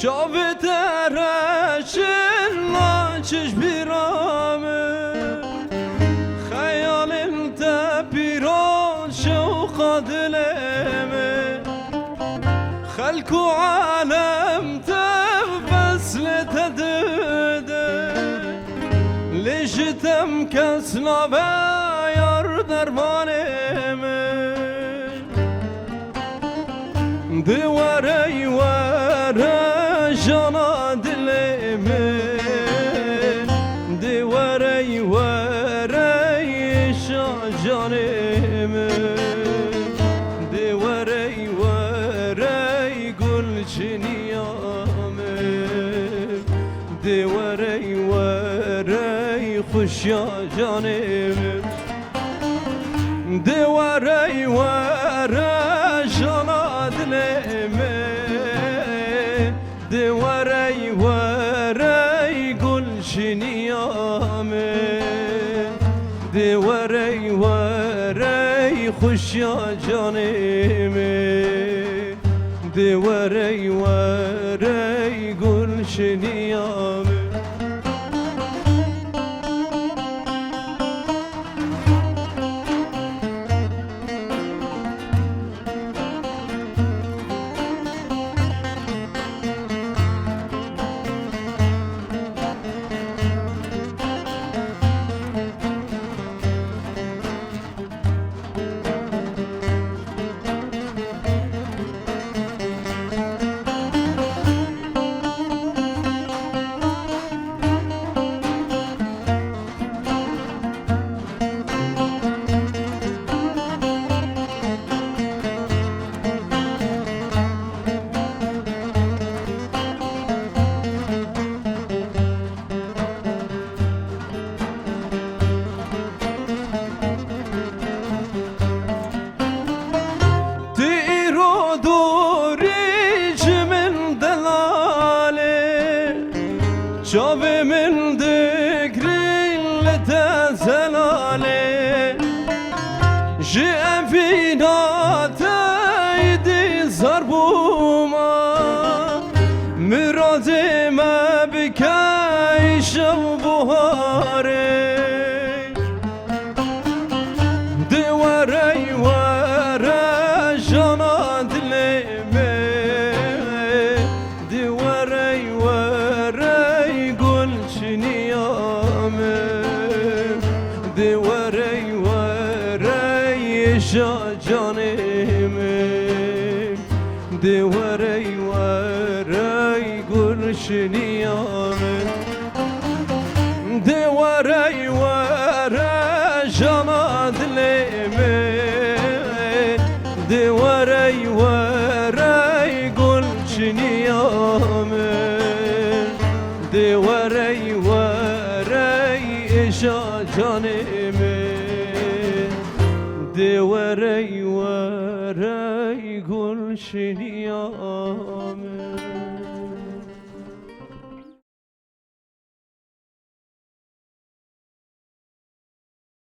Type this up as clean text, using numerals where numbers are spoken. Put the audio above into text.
چاوی ترشن ناچش بیرامه خیال انت پیران شوق دلمه خلق و عالم تفصل تدده لشتم کس نابه یار درمانمه دواره واره جانا دلمه دواره واره شاجانمه دواره واره گل چنیامه دواره واره خوشیا جانمه دواره واره جانا دلمه دواره واره گل شنیامه دواره واره خوشیا جانمه دواره واره گل شنیامه شاوی من دکری لتزلاله جی افینات ایدی زربوما مراد ما بکای شب بهاره دواره واره جانا دلمه دواره واره گل چنیامه دواره واره جانمه دواره واره گل چنیامه دواره واره جانا دلمه دواره واره گل چنیامه دواره واره ایشا جانمه دواره واره گل شنیامه